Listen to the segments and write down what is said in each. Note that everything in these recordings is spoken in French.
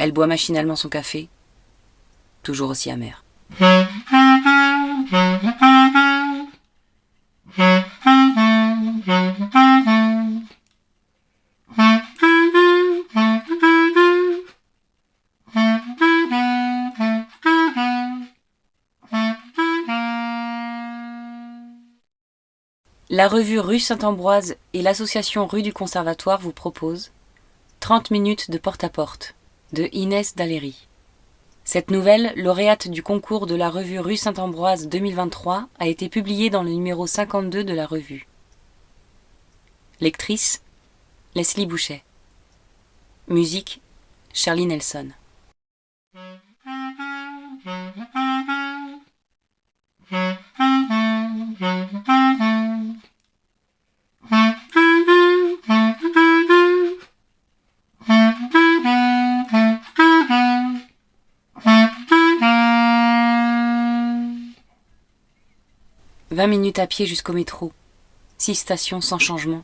Elle boit machinalement son café, toujours aussi amer. La revue Rue Saint-Ambroise et l'association Rue du Conservatoire vous proposent 30 minutes de porte-à-porte de Inès Daléry. Cette nouvelle, lauréate du concours de la revue Rue Saint-Ambroise 2023, a été publiée dans le numéro 52 de la revue. Lectrice, Leslie Bouchet. Musique, Charlie Nelson. « 20 minutes à pied jusqu'au métro, 6 stations sans changement,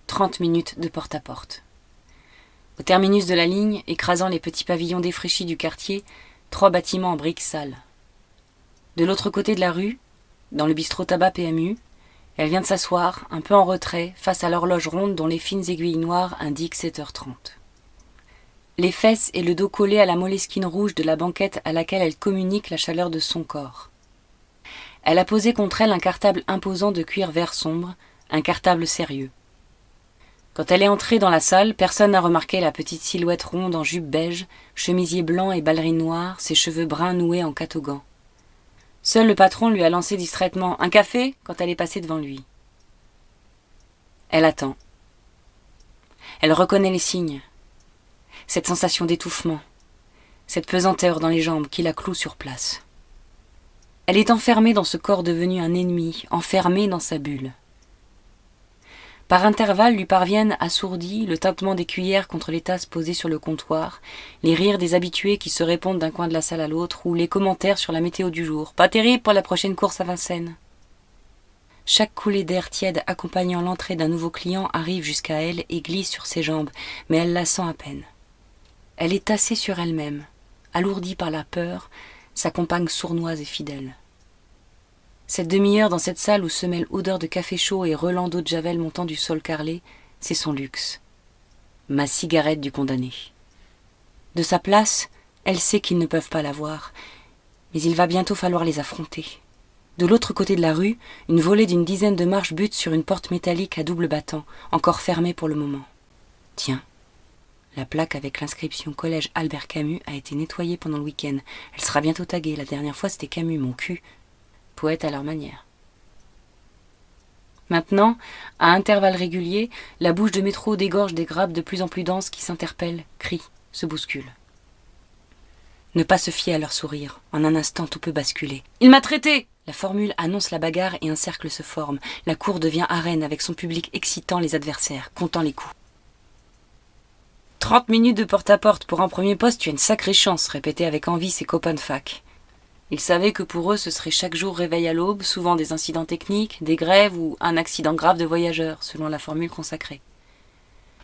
30 minutes de porte-à-porte. Au terminus de la ligne, écrasant les petits pavillons défraîchis du quartier, 3 bâtiments en briques sales. De l'autre côté de la rue, dans le bistrot tabac PMU, elle vient de s'asseoir, un peu en retrait, face à l'horloge ronde dont les fines aiguilles noires indiquent 7h30. Les fesses et le dos collés à la moleskine rouge de la banquette à laquelle elle communique la chaleur de son corps. Elle a posé contre elle un cartable imposant de cuir vert sombre, un cartable sérieux. Quand elle est entrée dans la salle, personne n'a remarqué la petite silhouette ronde en jupe beige, chemisier blanc et ballerine noire, ses cheveux bruns noués en catogan. Seul le patron lui a lancé distraitement « Un café ?» quand elle est passée devant lui. Elle attend. Elle reconnaît les signes. Cette sensation d'étouffement, cette pesanteur dans les jambes qui la cloue sur place. Elle est enfermée dans ce corps devenu un ennemi, enfermée dans sa bulle. Par intervalles lui parviennent assourdis le tintement des cuillères contre les tasses posées sur le comptoir, les rires des habitués qui se répondent d'un coin de la salle à l'autre, ou les commentaires sur la météo du jour. Pas terrible pour la prochaine course à Vincennes. Chaque coulée d'air tiède accompagnant l'entrée d'un nouveau client arrive jusqu'à elle et glisse sur ses jambes, mais elle la sent à peine. Elle est tassée sur elle-même, alourdie par la peur, sa compagne sournoise et fidèle. Cette demi-heure dans cette salle où se mêlent odeur de café chaud et relents d'eau de javel montant du sol carrelé, c'est son luxe. Ma cigarette du condamné. De sa place, elle sait qu'ils ne peuvent pas la voir, mais il va bientôt falloir les affronter. De l'autre côté de la rue, une volée d'une dizaine de marches bute sur une porte métallique à double battant, encore fermée pour le moment. Tiens, la plaque avec l'inscription Collège Albert Camus a été nettoyée pendant le week-end. Elle sera bientôt taguée. La dernière fois, c'était Camus, mon cul. Poète à leur manière. Maintenant, à intervalles réguliers, la bouche de métro dégorge des grappes de plus en plus denses qui s'interpellent, crient, se bousculent. Ne pas se fier à leur sourire. En un instant, tout peut basculer. « Il m'a traité !» La formule annonce la bagarre et un cercle se forme. La cour devient arène avec son public excitant les adversaires, comptant les coups. 30 minutes de porte-à-porte pour un premier poste, tu as une sacrée chance, répétait avec envie ses copains de fac. Ils savaient que pour eux, ce serait chaque jour réveil à l'aube, souvent des incidents techniques, des grèves ou un accident grave de voyageurs, selon la formule consacrée.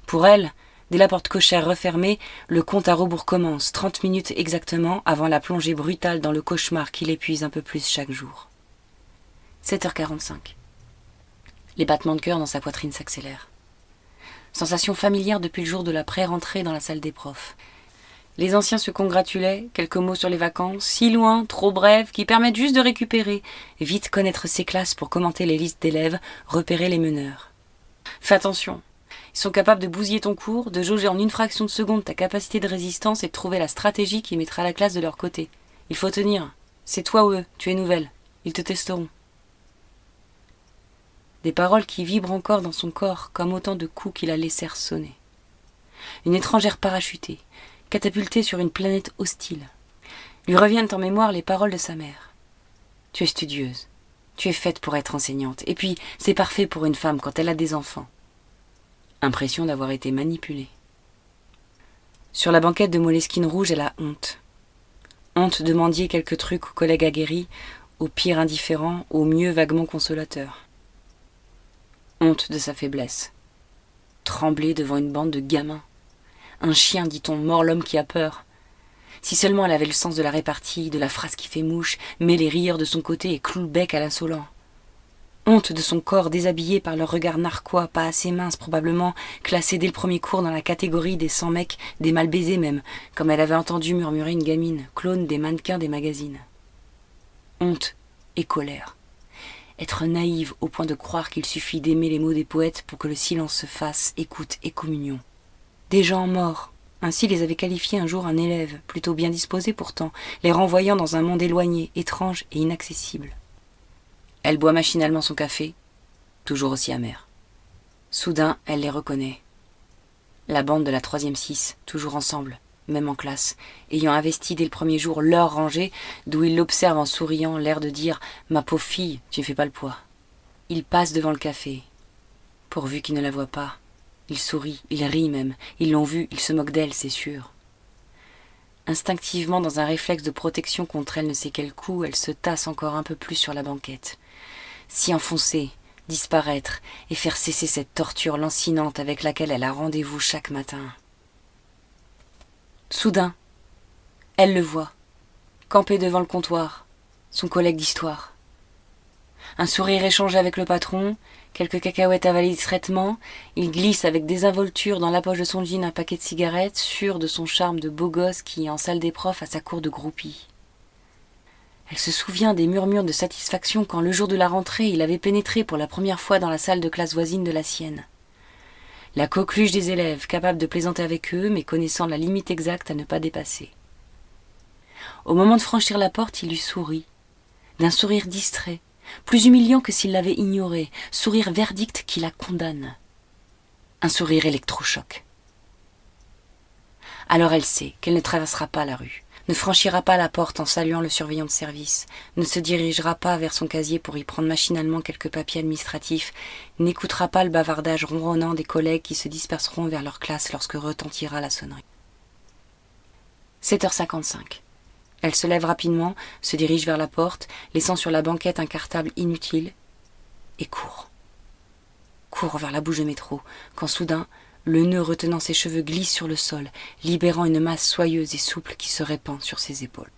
Pour elle, dès la porte cochère refermée, le compte à rebours commence, 30 minutes exactement avant la plongée brutale dans le cauchemar qui l'épuise un peu plus chaque jour. 7h45. Les battements de cœur dans sa poitrine s'accélèrent. Sensation familière depuis le jour de la pré-rentrée dans la salle des profs. Les anciens se congratulaient, quelques mots sur les vacances, si loin, trop brèves, qui permettent juste de récupérer, vite connaître ses classes pour commenter les listes d'élèves, repérer les meneurs. Fais attention, ils sont capables de bousiller ton cours, de jauger en une fraction de seconde ta capacité de résistance et de trouver la stratégie qui mettra la classe de leur côté. Il faut tenir, c'est toi ou eux, tu es nouvelle, ils te testeront. Des paroles qui vibrent encore dans son corps, comme autant de coups qui la laissèrent sonner. Une étrangère parachutée, catapultée sur une planète hostile. Lui reviennent en mémoire les paroles de sa mère. Tu es studieuse, tu es faite pour être enseignante, et puis c'est parfait pour une femme quand elle a des enfants. Impression d'avoir été manipulée. Sur la banquette de moleskine rouge, elle a honte. Honte de mendier quelques trucs aux collègues aguerris, au pire indifférents, au mieux vaguement consolateurs. Honte de sa faiblesse. Trembler devant une bande de gamins. Un chien, dit-on, mord l'homme qui a peur. Si seulement elle avait le sens de la répartie, de la phrase qui fait mouche, met les rieurs de son côté et cloue le bec à l'insolent. Honte de son corps déshabillé par leur regard narquois, pas assez mince probablement, classé dès le premier cours dans la catégorie des 100 mecs, des mal baisés même, comme elle avait entendu murmurer une gamine, clone des mannequins des magazines. Honte et colère. Être naïve au point de croire qu'il suffit d'aimer les mots des poètes pour que le silence se fasse écoute et communion. Des gens morts, ainsi les avait qualifiés un jour un élève, plutôt bien disposé pourtant, les renvoyant dans un monde éloigné, étrange et inaccessible. Elle boit machinalement son café, toujours aussi amer. Soudain, elle les reconnaît. La bande de la 3e 6, toujours ensemble, même en classe, ayant investi dès le premier jour leur rangée, d'où il l'observe en souriant, l'air de dire « Ma pauvre fille, tu ne fais pas le poids ». Il passe devant le café. Pourvu qu'il ne la voie pas. Il sourit, il rit même. Ils l'ont vue, il se moque d'elle, c'est sûr. Instinctivement, dans un réflexe de protection contre elle ne sait quel coup, elle se tasse encore un peu plus sur la banquette. S'y enfoncer, disparaître et faire cesser cette torture lancinante avec laquelle elle a rendez-vous chaque matin. Soudain, elle le voit, campé devant le comptoir, son collègue d'histoire. Un sourire échangé avec le patron, quelques cacahuètes avalées discrètement, il glisse avec désinvolture dans la poche de son jean un paquet de cigarettes, sûr de son charme de beau gosse qui, en salle des profs, a sa cour de groupie. Elle se souvient des murmures de satisfaction quand, le jour de la rentrée, il avait pénétré pour la première fois dans la salle de classe voisine de la sienne. La coqueluche des élèves, capable de plaisanter avec eux, mais connaissant la limite exacte à ne pas dépasser. Au moment de franchir la porte, il lui sourit, d'un sourire distrait, plus humiliant que s'il l'avait ignoré, sourire verdict qui la condamne. Un sourire électrochoc. Alors elle sait qu'elle ne traversera pas la rue, ne franchira pas la porte en saluant le surveillant de service, ne se dirigera pas vers son casier pour y prendre machinalement quelques papiers administratifs, n'écoutera pas le bavardage ronronnant des collègues qui se disperseront vers leur classe lorsque retentira la sonnerie. 7h55. Elle se lève rapidement, se dirige vers la porte, laissant sur la banquette un cartable inutile, et court. Court vers la bouche de métro, quand soudain, le nœud retenant ses cheveux glisse sur le sol, libérant une masse soyeuse et souple qui se répand sur ses épaules.